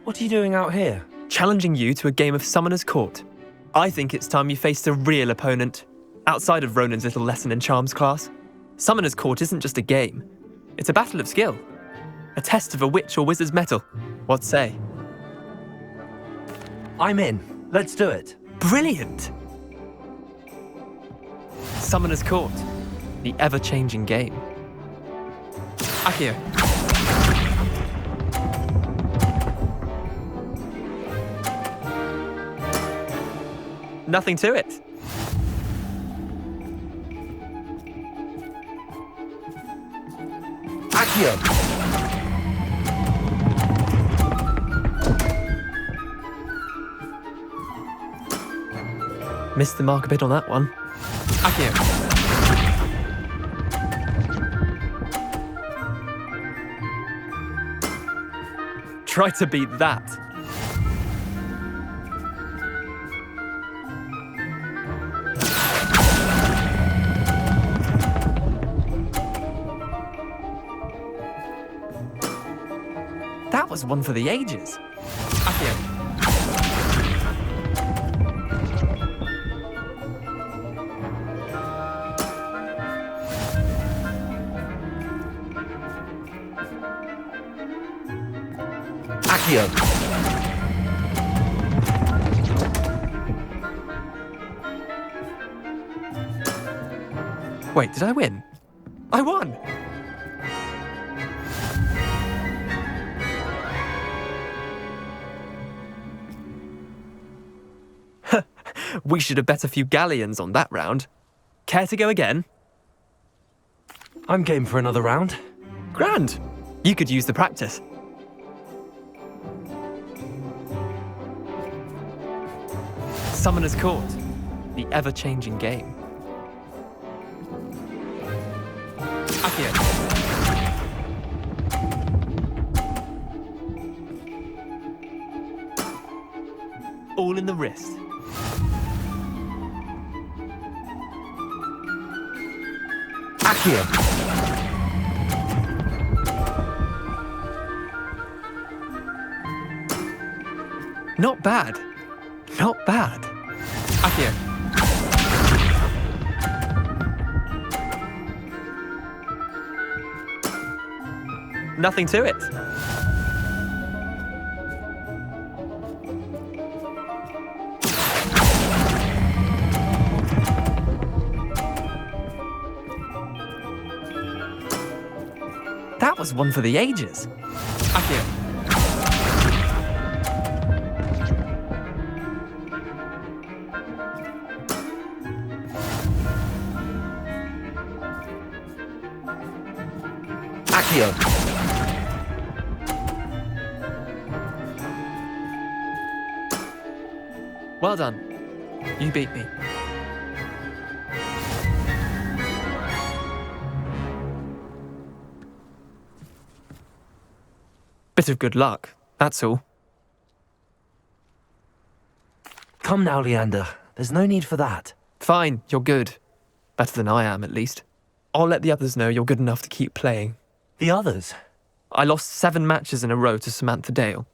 What are you doing out here? Challenging you to a game of Summoner's Court. I think it's time you faced a real opponent, outside of Ronan's little lesson in charms class. Summoner's Court isn't just a game. It's a battle of skill. A test of a witch or wizard's mettle. What say? I'm in. Let's do it. Brilliant! Summoner's Court. The ever-changing game. Akio. Nothing to it. Akio! Missed the mark a bit on that one. Akio. Try to beat that. That was one for the ages. Akio. Akio! Wait, did I win? I won! We should have bet a few galleons on that round. Care to go again? I'm game for another round. Grand! You could use the practice. Summoner's Court. The ever-changing game. Akio. All in the wrist. Akio! Not bad. Not bad. Akio. Nothing to it. That was one for the ages. Akio. Akio! Well done. You beat me. Bit of good luck, that's all. Come now, Leander. There's no need for that. Fine, you're good. Better than I am, at least. I'll let the others know you're good enough to keep playing. The others? I lost 7 matches in a row to Samantha Dale.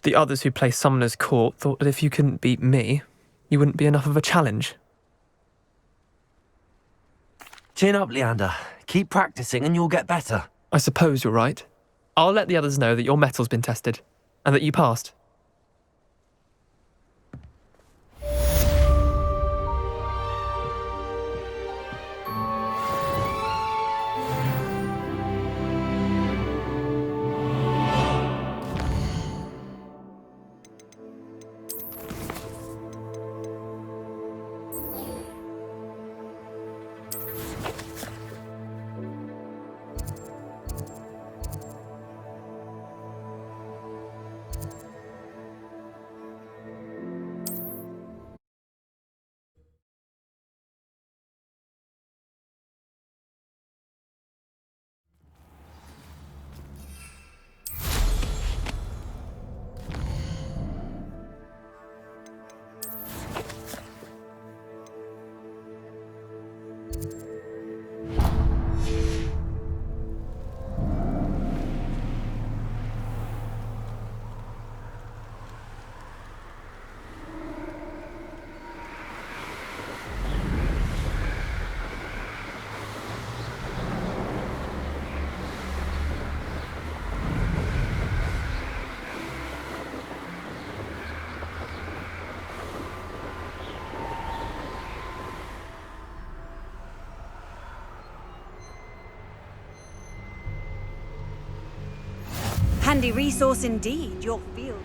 The others who play Summoner's Court thought that if you couldn't beat me, you wouldn't be enough of a challenge. Chin up, Leander. Keep practicing and you'll get better. I suppose you're right. I'll let the others know that your metal's been tested, and that you passed. Handy resource indeed, your field.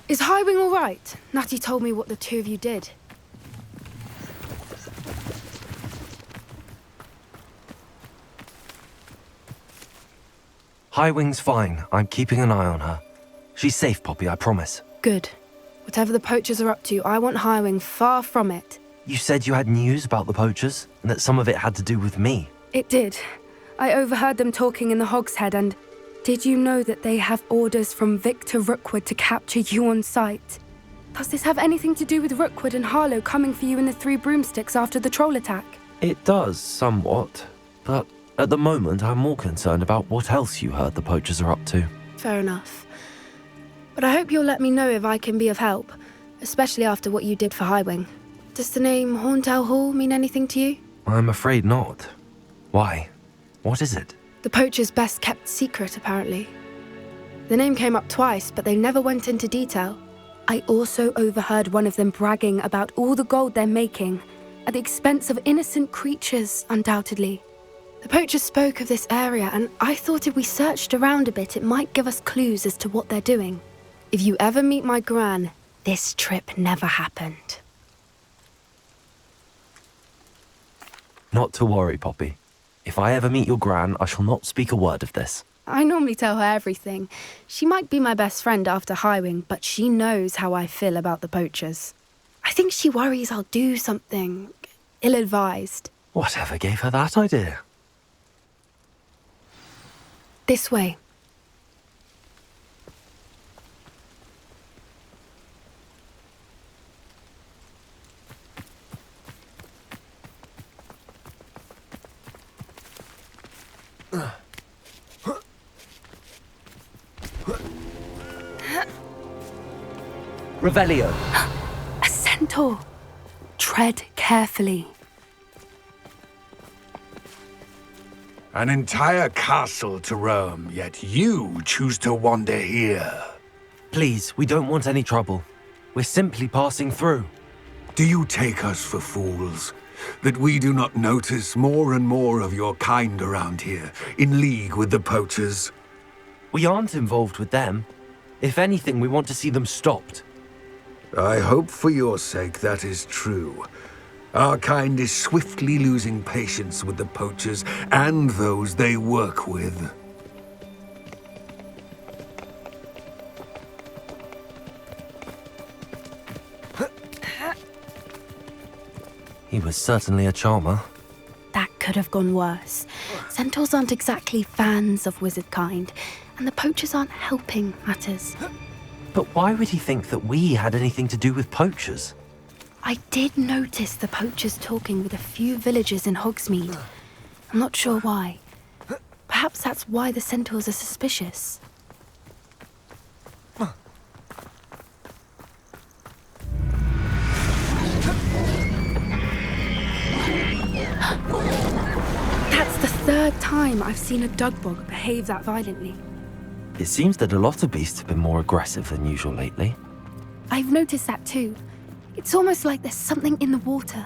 Is Highwing all right? Natty told me what the two of you did. Highwing's fine. I'm keeping an eye on her. She's safe, Poppy, I promise. Good. Whatever the poachers are up to, I want Highwing far from it. You said you had news about the poachers, and that some of it had to do with me. It did. I overheard them talking in the Hogshead, and did you know that they have orders from Victor Rookwood to capture you on sight? Does this have anything to do with Rookwood and Harlow coming for you in the Three Broomsticks after the troll attack? It does, somewhat. But at the moment, I'm more concerned about what else you heard the poachers are up to. Fair enough. But I hope you'll let me know if I can be of help, especially after what you did for Highwing. Does the name Horntail Hall mean anything to you? I'm afraid not. Why? What is it? The poacher's best kept secret, apparently. The name came up twice, but they never went into detail. I also overheard one of them bragging about all the gold they're making, at the expense of innocent creatures, undoubtedly. The poacher spoke of this area, and I thought if we searched around a bit, it might give us clues as to what they're doing. If you ever meet my gran, this trip never happened. Not to worry, Poppy. If I ever meet your gran, I shall not speak a word of this. I normally tell her everything. She might be my best friend after Highwing, but she knows how I feel about the poachers. I think she worries I'll do something ill-advised. Whatever gave her that idea? This way. Revelio. A centaur. Tread carefully. An entire castle to roam, yet you choose to wander here. Please, we don't want any trouble. We're simply passing through. Do you take us for fools? That we do not notice more and more of your kind around here, in league with the poachers? We aren't involved with them. If anything, we want to see them stopped. I hope for your sake that is true. Our kind is swiftly losing patience with the poachers and those they work with. He was certainly a charmer. That could have gone worse. Centaurs aren't exactly fans of wizard kind, and the poachers aren't helping matters. But why would he think that we had anything to do with poachers? I did notice the poachers talking with a few villagers in Hogsmeade. I'm not sure why. Perhaps that's why the centaurs are suspicious. That's the third time I've seen a dugbog behave that violently. It seems that a lot of beasts have been more aggressive than usual lately. I've noticed that too. It's almost like there's something in the water.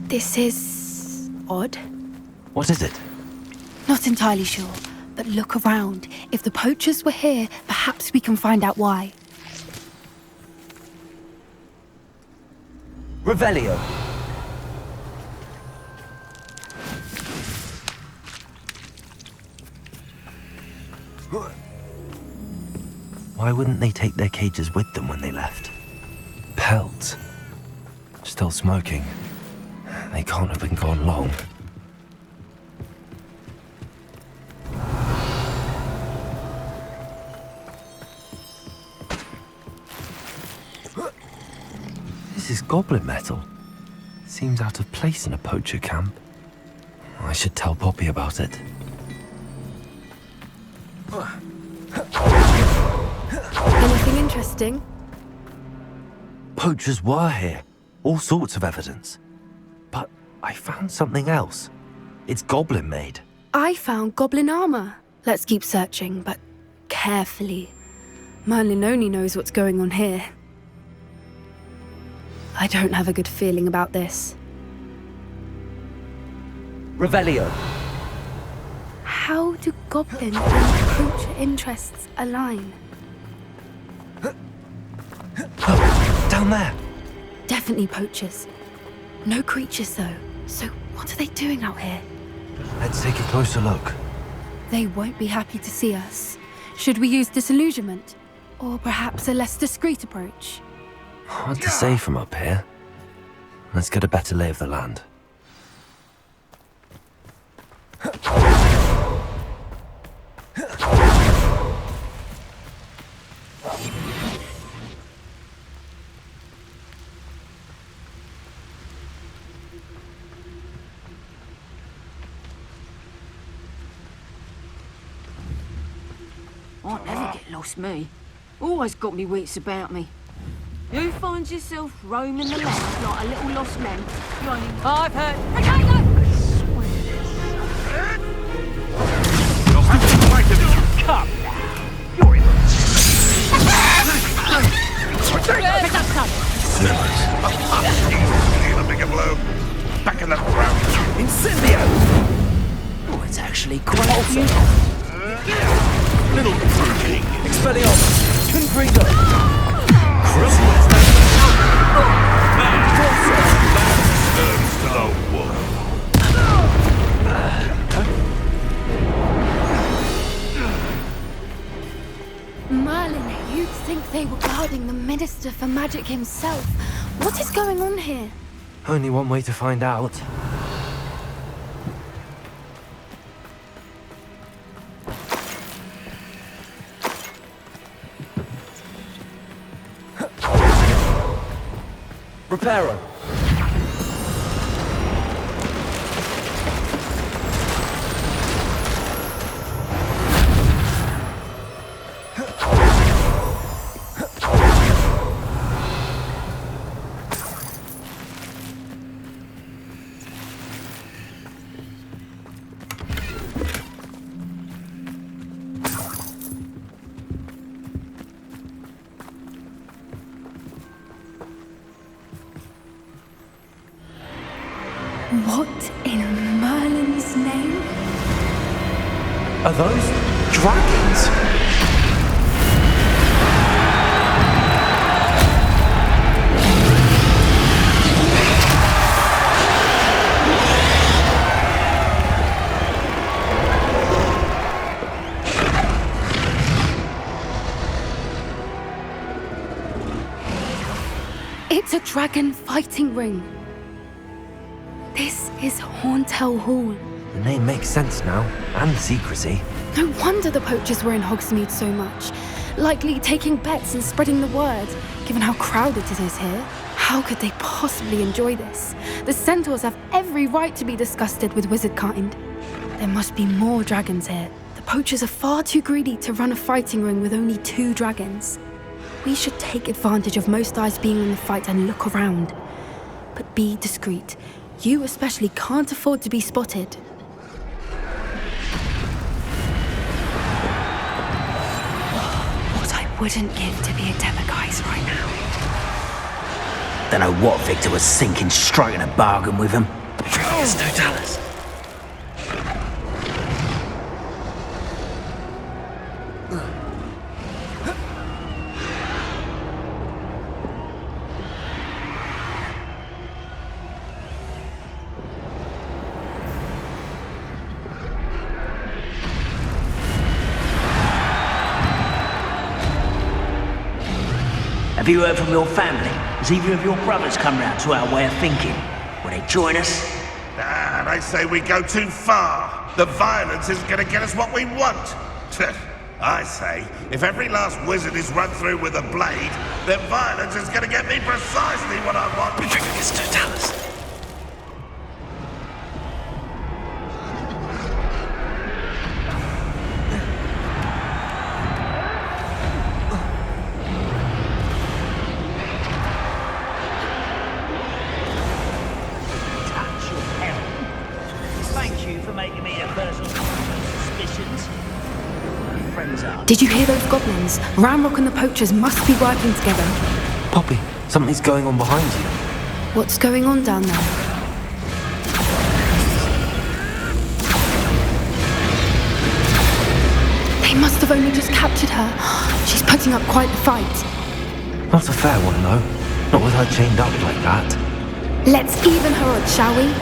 This is odd. What is it? Not entirely sure, but look around. If the poachers were here, perhaps we can find out why. Revelio. Why wouldn't they take their cages with them when they left? Pelts. Still smoking. They can't have been gone long. This is goblin metal. Seems out of place in a poacher camp. I should tell Poppy about it. Anything interesting? poachers were here. All sorts of evidence. But I found something else. It's goblin made. I found goblin armor. Let's keep searching, but carefully. Merlin only knows what's going on here. I don't have a good feeling about this. Revelio. How do goblin and poacher interests align? Down there. Definitely poachers. No creatures, though. So what are they doing out here? Let's take a closer look. They won't be happy to see us. Should we use disillusionment? Or perhaps a less discreet approach? Hard to say from up here. Let's get a better lay of the land. I'll never get lost, me. Always got me wits about me. You find yourself roaming the land like a little lost lamb. You only... I've heard... Potato! You'll have to fight him. Come now. You're in. Pick up some. Feel a bigger blow. Back in the ground. Incendio! Oh, it's actually quite awesome. Little fruiting. Expelliarmus! Confringo! Turns to the wolf. Merlin, you'd think they were guarding the Minister for Magic himself. What is going on here? Only one way to find out. Reparo. What in Merlin's name? Are those dragons? It's a dragon fighting ring. This is Hauntel Hall. The name makes sense now, and the secrecy. No wonder the poachers were in Hogsmeade so much. Likely taking bets and spreading the word, given how crowded it is here. How could they possibly enjoy this? The centaurs have every right to be disgusted with wizard kind. There must be more dragons here. The poachers are far too greedy to run a fighting ring with only 2 dragons. We should take advantage of most eyes being on the fight and look around. But be discreet. You especially can't afford to be spotted. What I wouldn't give to be a Demiguise right now. Don't know what Victor was thinking, striking a bargain with him. It's Totalis. Have you heard from your family? Has either of your brothers come round to our way of thinking? Will they join us? Ah, they say we go too far. The violence isn't going to get us what we want. I say, if every last wizard is run through with a blade, then violence is going to get me precisely what I want. It's Totalis. Did you hear those goblins? Ramrock and the poachers must be working together. Poppy, something's going on behind you. What's going on down there? They must have only just captured her. She's putting up quite the fight. Not a fair one, though. Not with her chained up like that. Let's even her odds, shall we?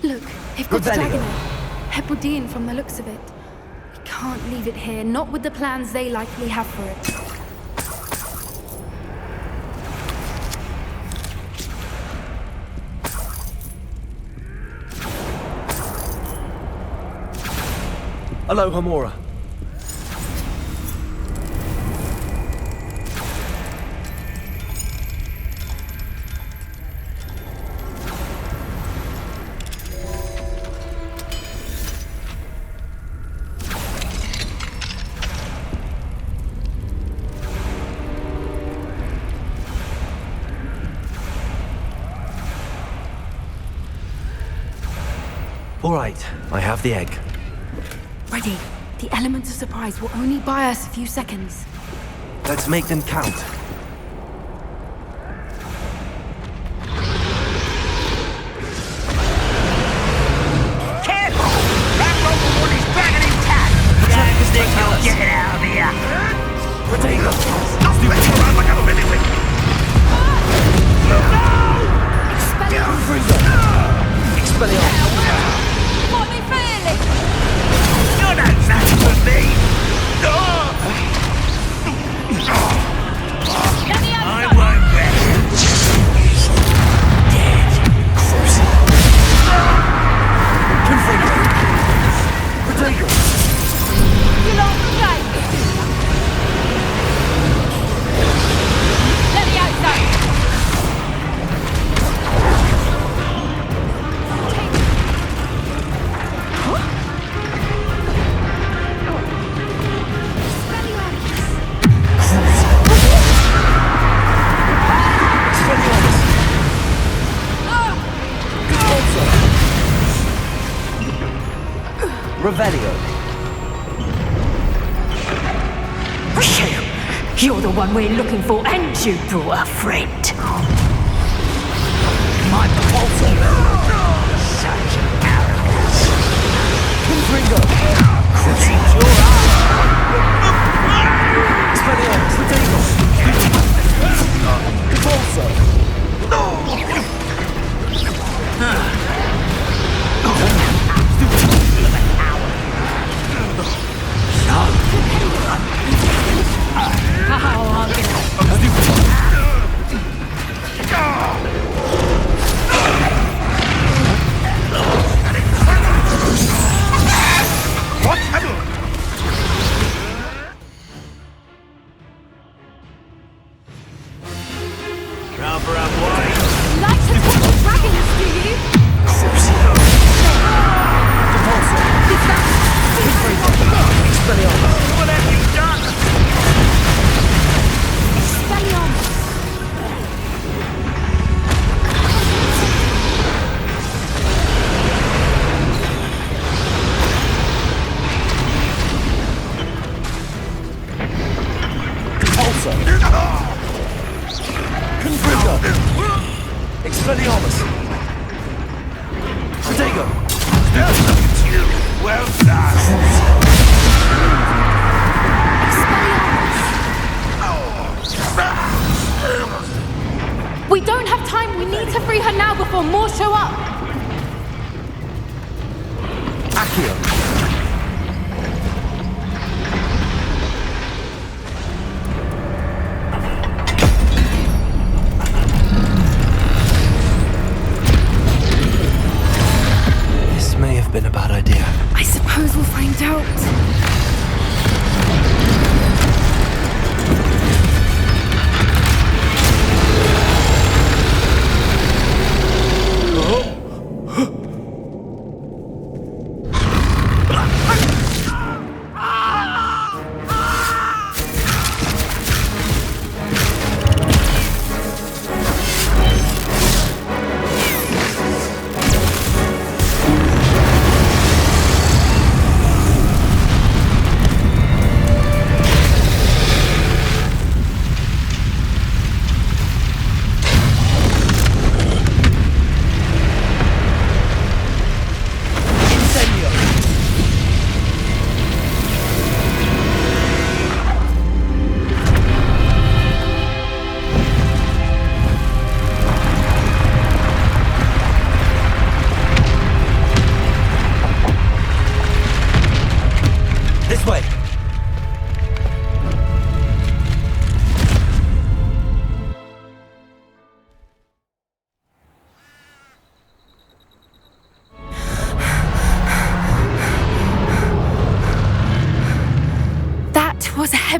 Look, they've got the dragon Hebridean from the looks of it. We can't leave it here, not with the plans they likely have for it. Hello, Hamora. All right, I have the egg. Ready. The element of surprise will only buy us a few seconds. Let's make them count. Careful! That local one is dragging intact! Don't think you'll get it out of here! Potato! Stop messing around like a mini-wig! Expelliarmus! What are they feeling? You're no match for me! Let me I have won't rest. Dead. Potato! you like the game. Let me out, son. Revelio. You're the one we're looking for, and you brought a friend. My proposal. Such arrogance. Confringo. Seems you're Expelliarmus, Potato. Convulso. Expelliarmus. Potato. Well done! We don't have time. We need to free her now before more show up. Accio. This may have been a bad idea. I suppose we'll find out.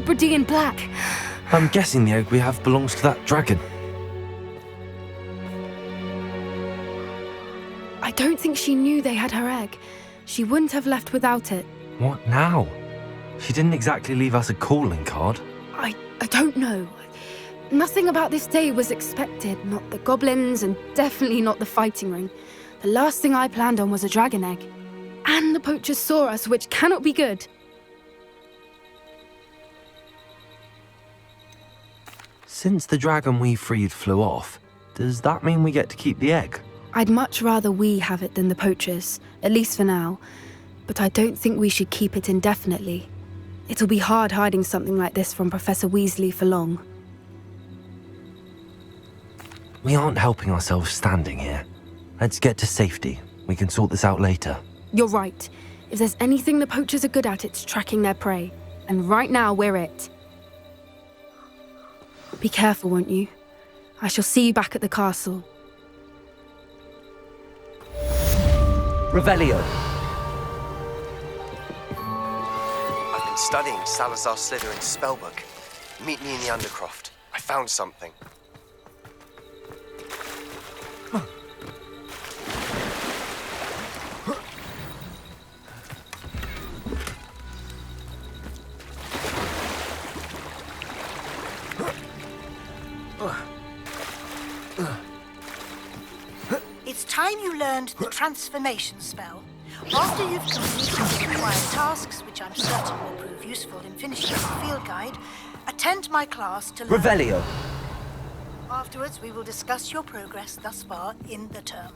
Hebridean black. I'm guessing the egg we have belongs to that dragon. I don't think she knew they had her egg. She wouldn't have left without it. What now? She didn't exactly leave us a calling card. I don't know. Nothing about this day was expected. Not the goblins, and definitely not the fighting ring. The last thing I planned on was a dragon egg. And the poachers saw us, which cannot be good. Since the dragon we freed flew off, does that mean we get to keep the egg? I'd much rather we have it than the poachers, at least for now. But I don't think we should keep it indefinitely. It'll be hard hiding something like this from Professor Weasley for long. We aren't helping ourselves standing here. Let's get to safety. We can sort this out later. You're right. If there's anything the poachers are good at, it's tracking their prey. And right now, we're it. Be careful, won't you? I shall see you back at the castle. Revelio. I've been studying Salazar Slytherin's spellbook. Meet me in the Undercroft. I found something. It's time you learned the transformation spell. After you've completed the required tasks, which I'm certain will prove useful in finishing the field guide, attend my class to learn. Revelio. Afterwards, we will discuss your progress thus far in the term.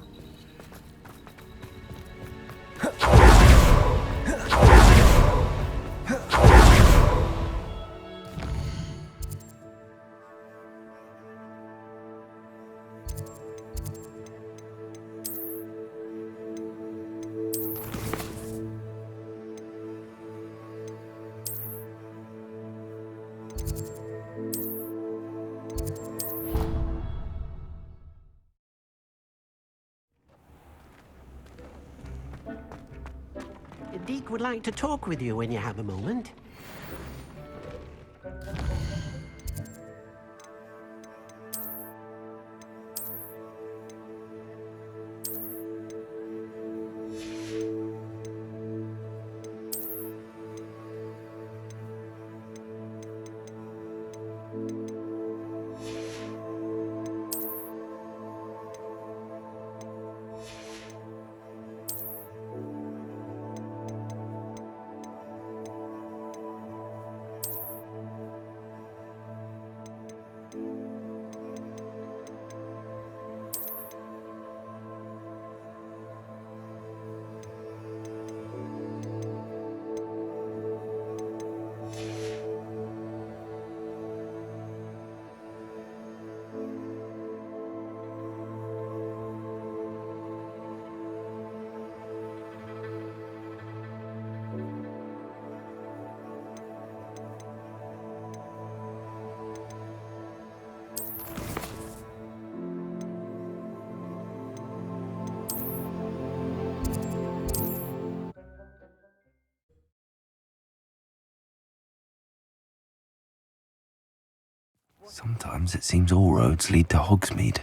Deke would like to talk with you when you have a moment. Sometimes it seems all roads lead to Hogsmeade.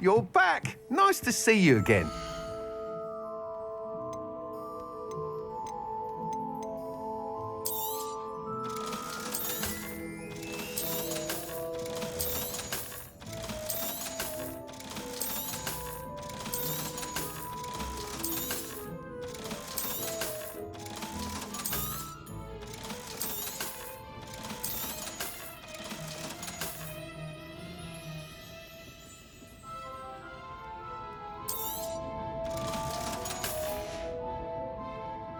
You're back! Nice to see you again.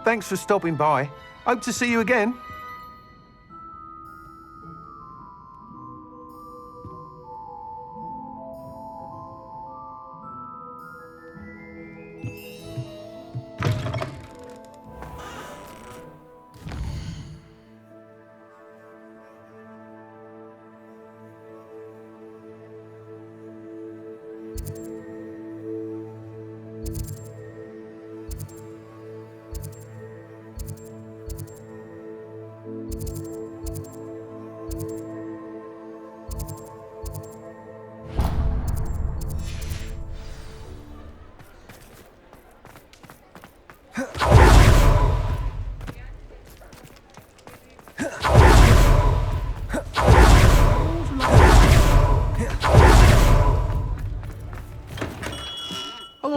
Thanks for stopping by. Hope to see you again. Hello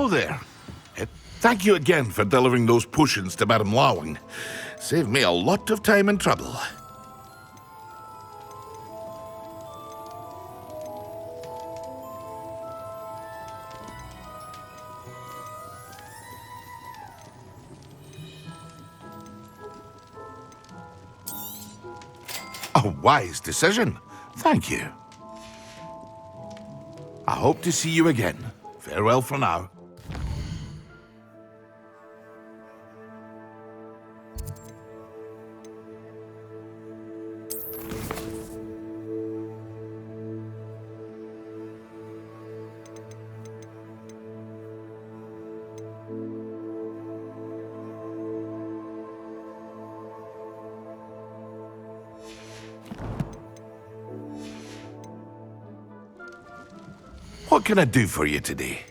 there. Thank you again for delivering those potions to Madame Lawing. Saved me a lot of time and trouble. A wise decision. Thank you. I hope to see you again. Farewell for now. What can I do for you today?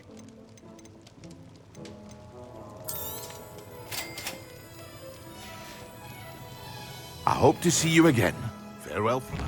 I hope to see you again. Farewell for now.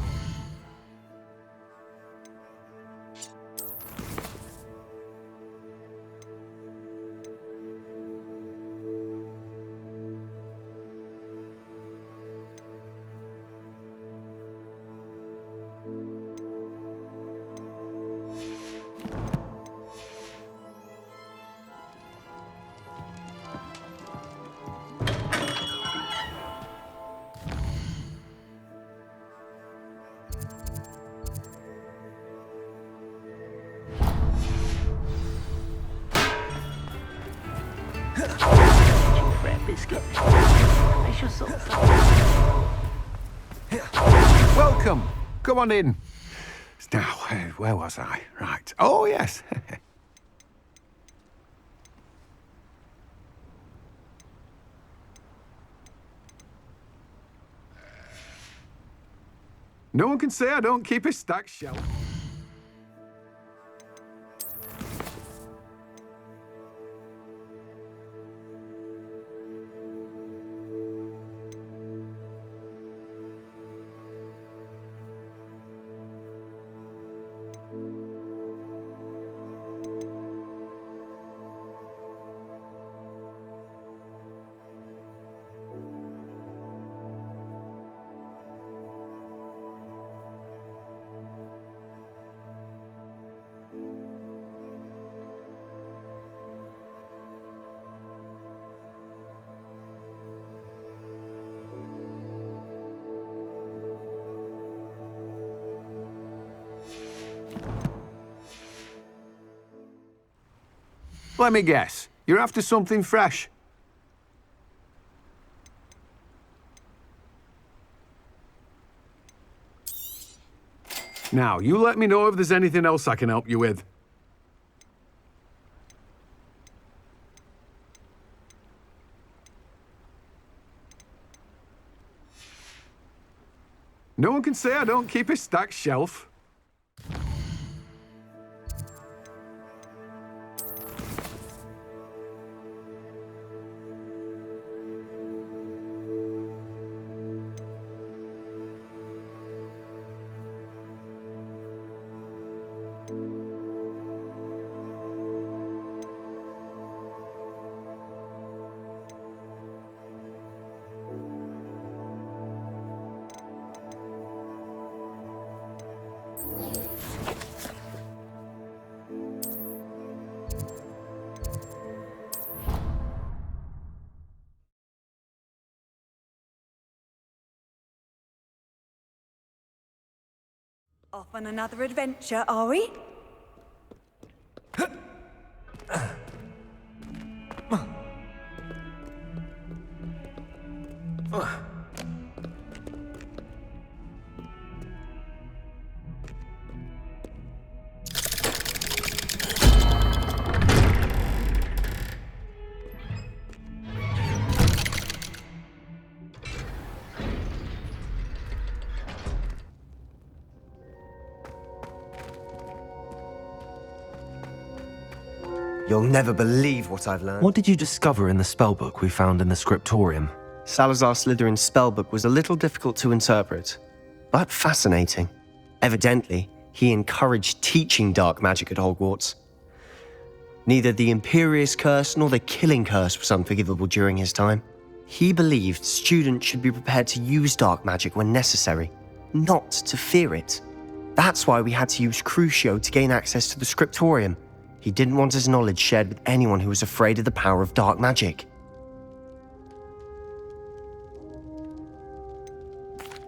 Welcome. Come on in. Now, where was I? Right. Oh, yes. No one can say I don't keep a stacked shelf. Let me guess. You're after something fresh. Now, you let me know if there's anything else I can help you with. No one can say I don't keep a stacked shelf. Off on another adventure, are we? You'll never believe what I've learned. What did you discover in the spellbook we found in the scriptorium? Salazar Slytherin's spellbook was a little difficult to interpret, but fascinating. Evidently, he encouraged teaching dark magic at Hogwarts. Neither the Imperious Curse nor the Killing Curse was unforgivable during his time. He believed students should be prepared to use dark magic when necessary, not to fear it. That's why we had to use Crucio to gain access to the scriptorium. He didn't want his knowledge shared with anyone who was afraid of the power of dark magic.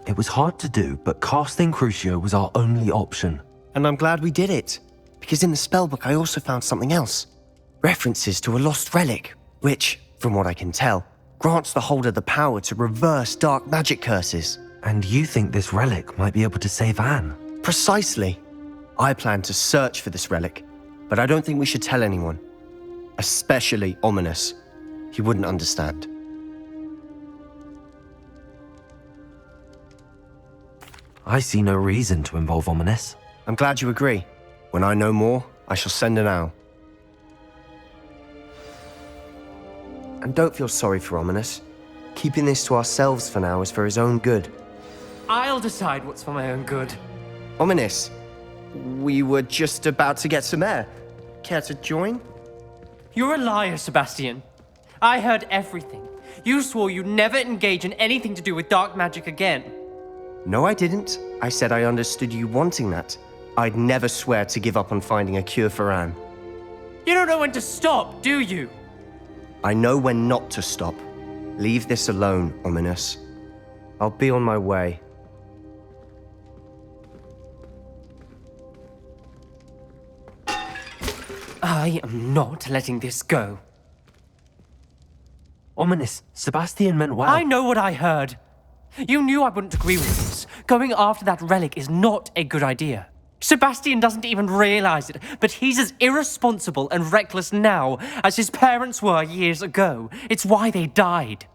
It was hard to do, but casting Crucio was our only option. And I'm glad we did it, because in the spellbook I also found something else. References to a lost relic, which, from what I can tell, grants the holder the power to reverse dark magic curses. And you think this relic might be able to save Anne? Precisely. I plan to search for this relic, but I don't think we should tell anyone. Especially Ominous. He wouldn't understand. I see no reason to involve Ominous. I'm glad you agree. When I know more, I shall send an owl. And don't feel sorry for Ominous. Keeping this to ourselves for now is for his own good. I'll decide what's for my own good. Ominous, we were just about to get some air. Care to join? You're a liar, Sebastian. I heard everything. You swore you'd never engage in anything to do with dark magic again. No, I didn't. I said I understood you wanting that. I'd never swear to give up on finding a cure for Anne. You don't know when to stop, do you? I know when not to stop. Leave this alone, Ominous. I'll be on my way. I am not letting this go. Ominous, Sebastian meant well. I know what I heard. You knew I wouldn't agree with this. Going after that relic is not a good idea. Sebastian doesn't even realize it, but he's as irresponsible and reckless now as his parents were years ago. It's why they died.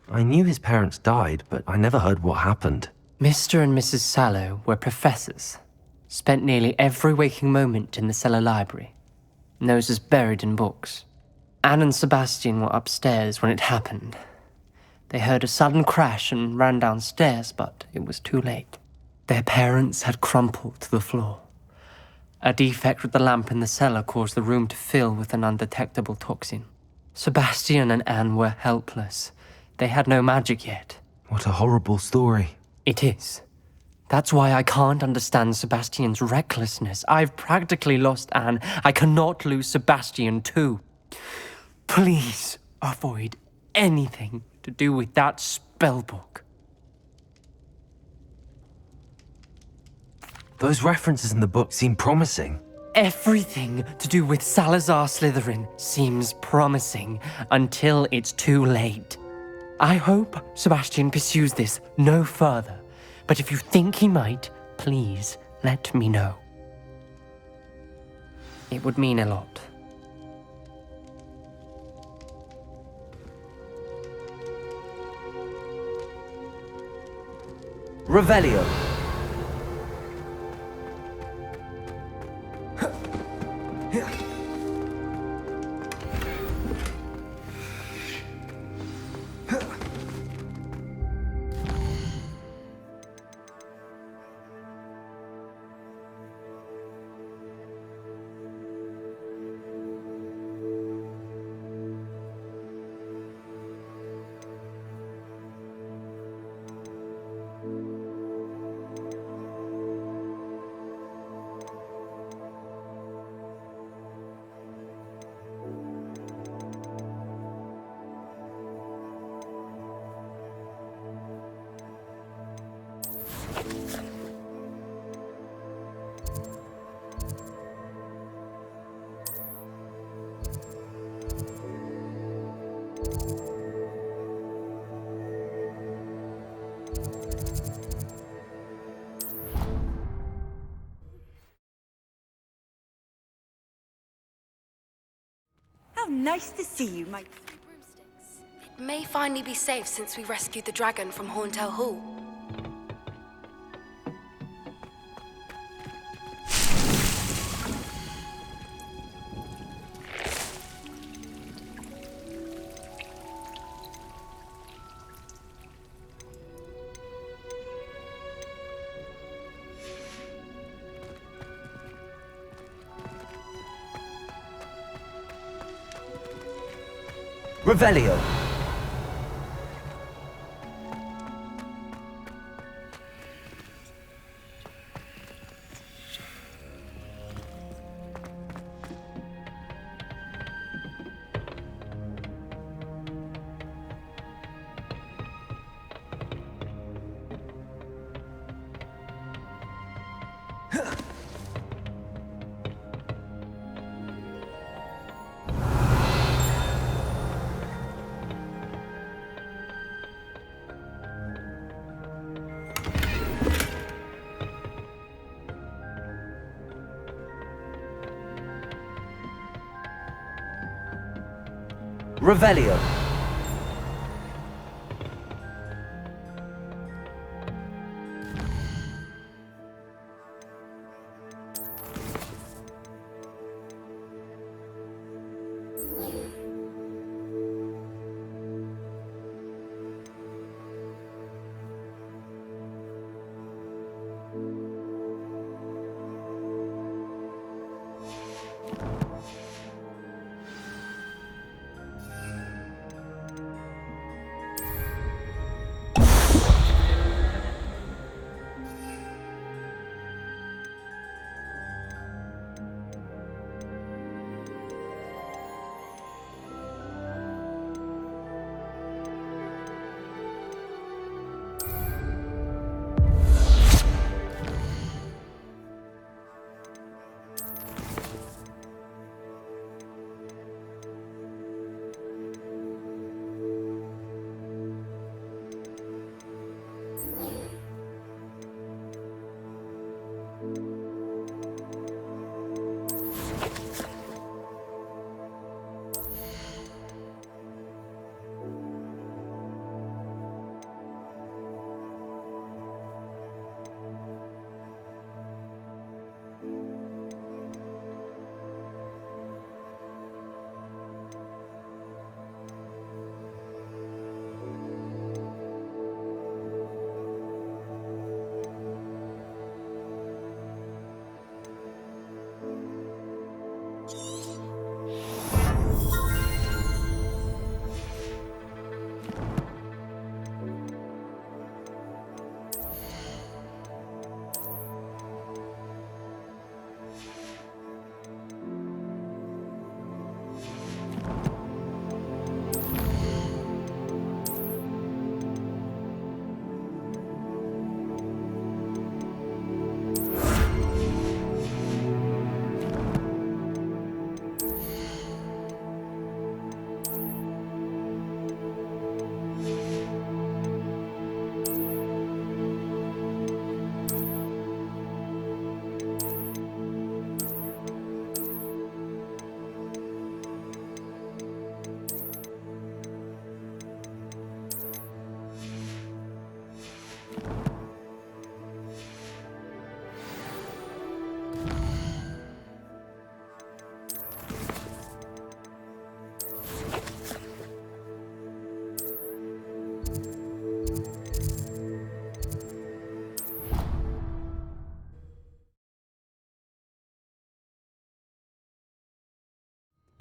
I knew his parents died, but I never heard what happened. Mr. and Mrs. Sallow were professors. Spent nearly every waking moment in the cellar library. Noses buried in books. Anne and Sebastian were upstairs when it happened. They heard a sudden crash and ran downstairs, but it was too late. Their parents had crumpled to the floor. A defect with the lamp in the cellar caused the room to fill with an undetectable toxin. Sebastian and Anne were helpless. They had no magic yet. What a horrible story. It is. That's why I can't understand Sebastian's recklessness. I've practically lost Anne. I cannot lose Sebastian too. Please avoid anything to do with that spellbook. Those references in the book seem promising. Everything to do with Salazar Slytherin seems promising until it's too late. I hope Sebastian pursues this no further, but if you think he might, please let me know. It would mean a lot. Revelio. How nice to see you, my... It may finally be safe since we rescued the dragon from Horntail Hall. Revelio. Revelio.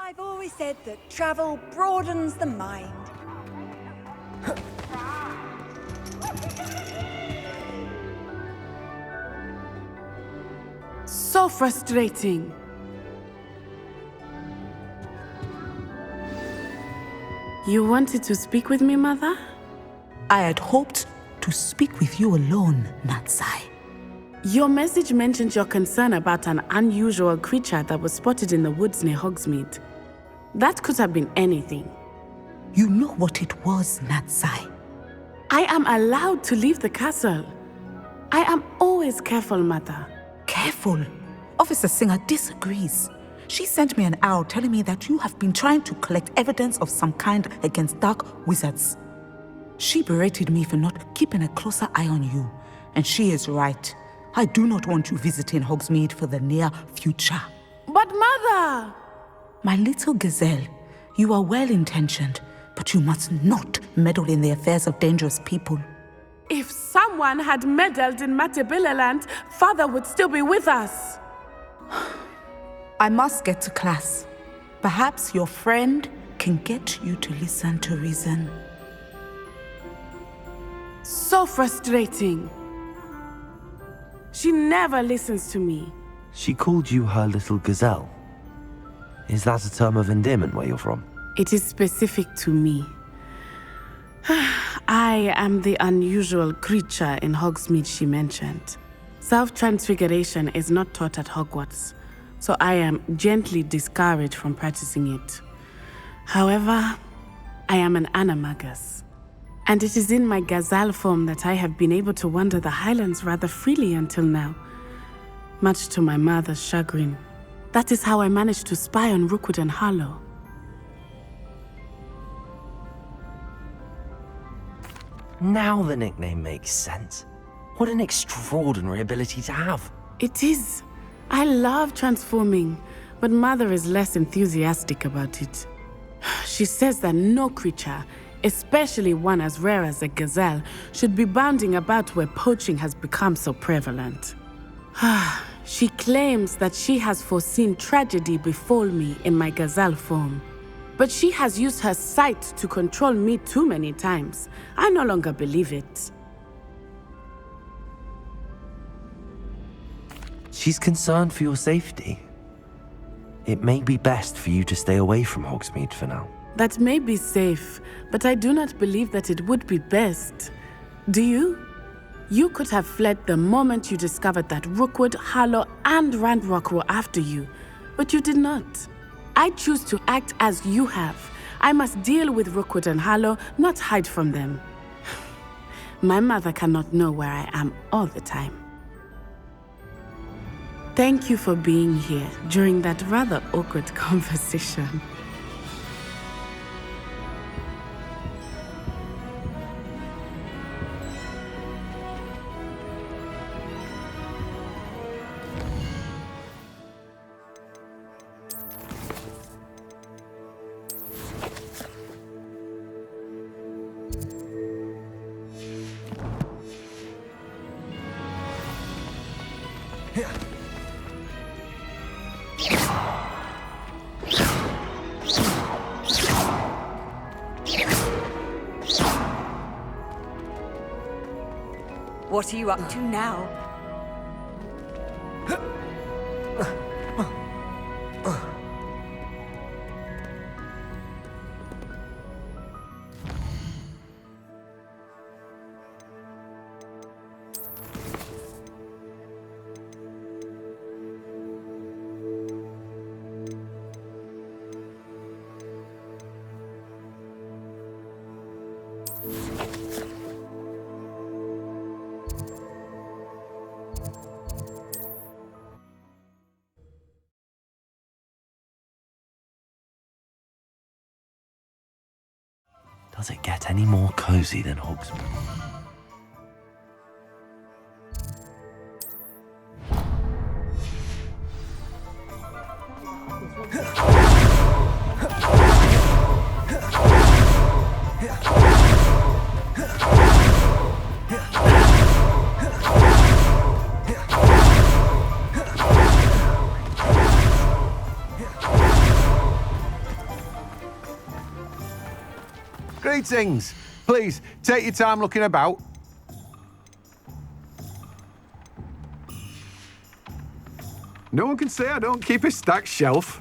I've always said that travel broadens the mind. So frustrating. You wanted to speak with me, Mother? I had hoped to speak with you alone, Natsai. Your message mentioned your concern about an unusual creature that was spotted in the woods near Hogsmeade. That could have been anything. You know what it was, Natsai. I am allowed to leave the castle. I am always careful, Mother. Careful? Officer Singer disagrees. She sent me an owl telling me that you have been trying to collect evidence of some kind against dark wizards. She berated me for not keeping a closer eye on you, and she is right. I do not want you visiting Hogsmeade for the near future. But Mother! My little gazelle, you are well-intentioned, but you must not meddle in the affairs of dangerous people. If someone had meddled in Matabeleland, Father would still be with us. I must get to class. Perhaps your friend can get you to listen to reason. So frustrating. She never listens to me. She called you her little gazelle. Is that a term of endearment where you're from? It is specific to me. I am the unusual creature in Hogsmeade she mentioned. Self-transfiguration is not taught at Hogwarts, so I am gently discouraged from practicing it. However, I am an animagus, and it is in my gazelle form that I have been able to wander the Highlands rather freely until now, much to my mother's chagrin. That is how I managed to spy on Rookwood and Harlow. Now the nickname makes sense. What an extraordinary ability to have. It is. I love transforming, but Mother is less enthusiastic about it. She says that no creature, especially one as rare as a gazelle, should be bounding about where poaching has become so prevalent. She claims that she has foreseen tragedy befall me in my gazelle form. But she has used her sight to control me too many times. I no longer believe it. She's concerned for your safety. It may be best for you to stay away from Hogsmeade for now. That may be safe, but I do not believe that it would be best. Do you? You could have fled the moment you discovered that Rookwood, Harlow, and Ranrock were after you, but you did not. I choose to act as you have. I must deal with Rookwood and Harlow, not hide from them. My mother cannot know where I am all the time. Thank you for being here during that rather awkward conversation. What are you up to now? Does it get any more cozy than Hogsmeade? Greetings. Please, take your time looking about. No one can say I don't keep a stacked shelf.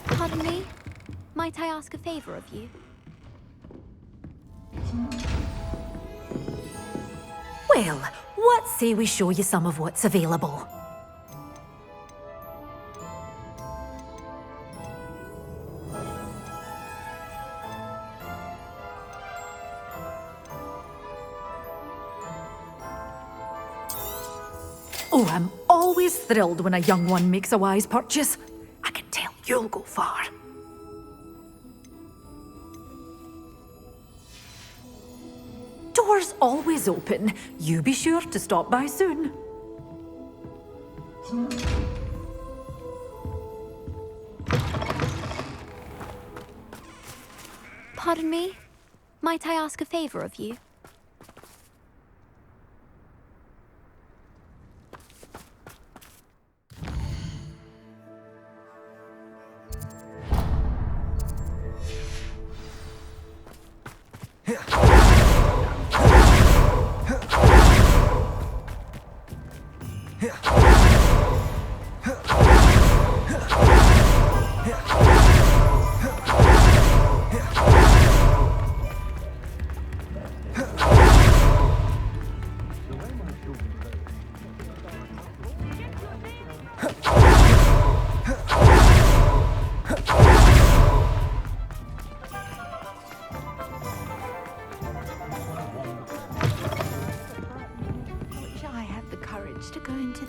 Pardon me? Might I ask a favor of you? Well, what say we show you some of what's available? Oh, I'm all always thrilled when a young one makes a wise purchase. I can tell you'll go far. Doors always open. You be sure to stop by soon. Pardon me? Might I ask a favor of you?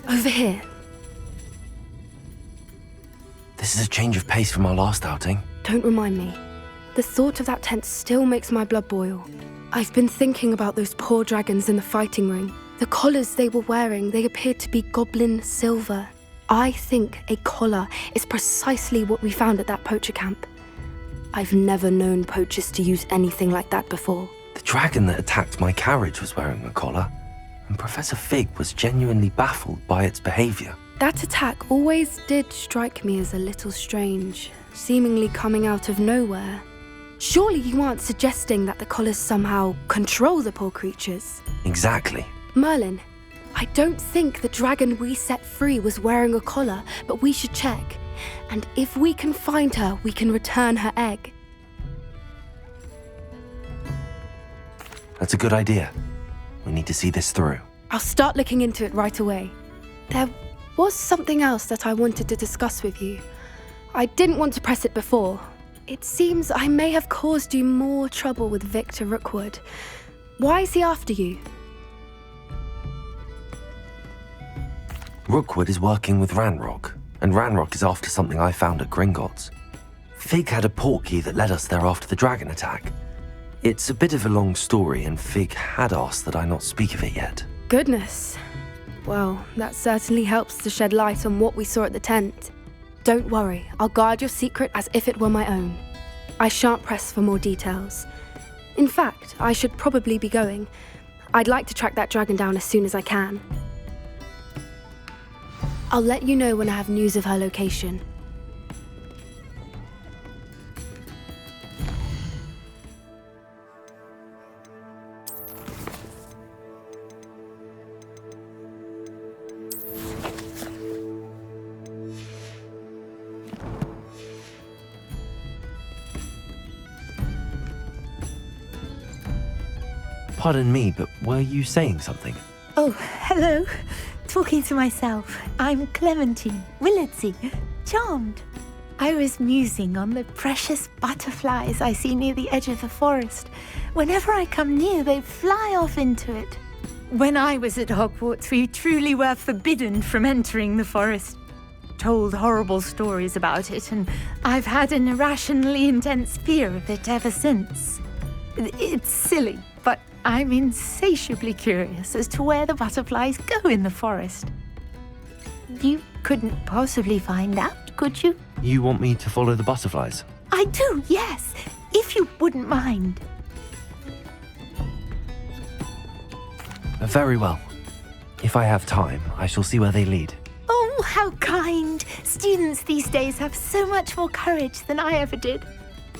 Over here. This is a change of pace from our last outing. Don't remind me. The thought of that tent still makes my blood boil. I've been thinking about those poor dragons in the fighting ring. The collars they were wearing, they appeared to be goblin silver. I think a collar is precisely what we found at that poacher camp. I've never known poachers to use anything like that before. The dragon that attacked my carriage was wearing a collar, and Professor Fig was genuinely baffled by its behavior. That attack always did strike me as a little strange, seemingly coming out of nowhere. Surely you aren't suggesting that the collars somehow control the poor creatures? Exactly. Merlin, I don't think the dragon we set free was wearing a collar, but we should check. And if we can find her, we can return her egg. That's a good idea. We need to see this through. I'll start looking into it right away. There was something else that I wanted to discuss with you. I didn't want to press it before. It seems I may have caused you more trouble with Victor Rookwood. Why is he after you? Rookwood is working with Ranrock, and Ranrock is after something I found at Gringotts. Fig had a portkey that led us there after the dragon attack. It's a bit of a long story, and Fig had asked that I not speak of it yet. Goodness. Well, that certainly helps to shed light on what we saw at the tent. Don't worry, I'll guard your secret as if it were my own. I shan't press for more details. In fact, I should probably be going. I'd like to track that dragon down as soon as I can. I'll let you know when I have news of her location. Pardon me, but were you saying something? Oh, hello. Talking to myself. I'm Clementine Willardsey, charmed. I was musing on the precious butterflies I see near the edge of the forest. Whenever I come near, they fly off into it. When I was at Hogwarts, we truly were forbidden from entering the forest. Told horrible stories about it, and I've had an irrationally intense fear of it ever since. It's silly, but I'm insatiably curious as to where the butterflies go in the forest. You couldn't possibly find out, could you? You want me to follow the butterflies? I do, yes, if you wouldn't mind. Very well. If I have time, I shall see where they lead. Oh, how kind. Students these days have so much more courage than I ever did.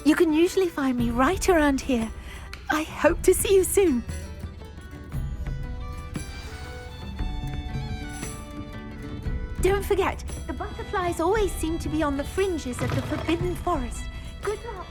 You can usually find me right around here. I hope to see you soon. Don't forget, the butterflies always seem to be on the fringes of the Forbidden Forest. Good luck.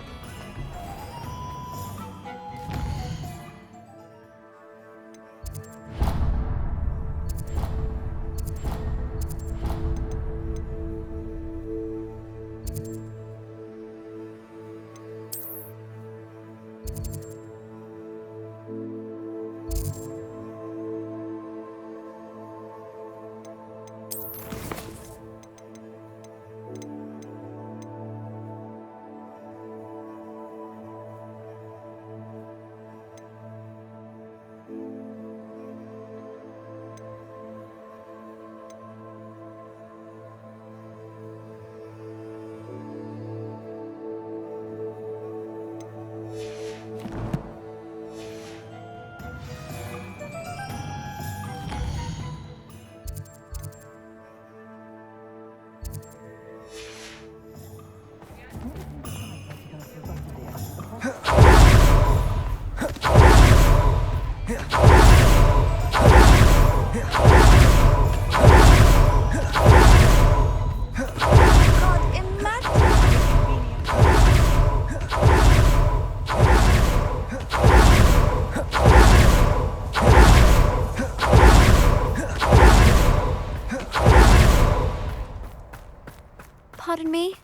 pardon me?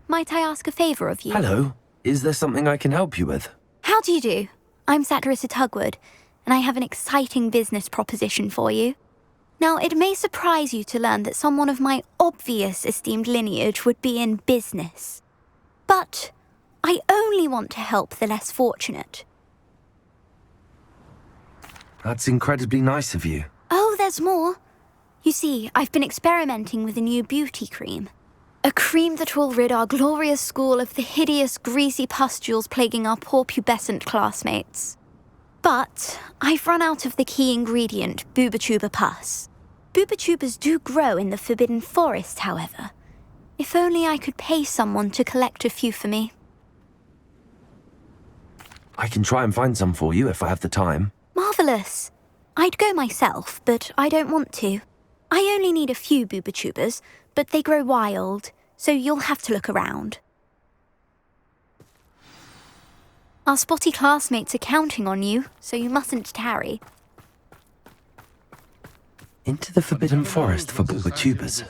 Might I ask a favour of you? Hello. Is there something I can help you with? How do you do? I'm Satirissa Tugwood, and I have an exciting business proposition for you. Now, it may surprise you to learn that someone of my obvious esteemed lineage would be in business. But I only want to help the less fortunate. That's incredibly nice of you. Oh, there's more. You see, I've been experimenting with a new beauty cream. A cream that will rid our glorious school of the hideous, greasy pustules plaguing our poor pubescent classmates. But I've run out of the key ingredient, Booba-Tuba pus. Booba-Tubas do grow in the Forbidden Forest, however. If only I could pay someone to collect a few for me. I can try and find some for you if I have the time. Marvellous. I'd go myself, but I don't want to. I only need a few Booba-Tubas, but they grow wild, so you'll have to look around. Our spotty classmates are counting on you, so you mustn't tarry. Into the Forbidden Forest for Booba-Tubas.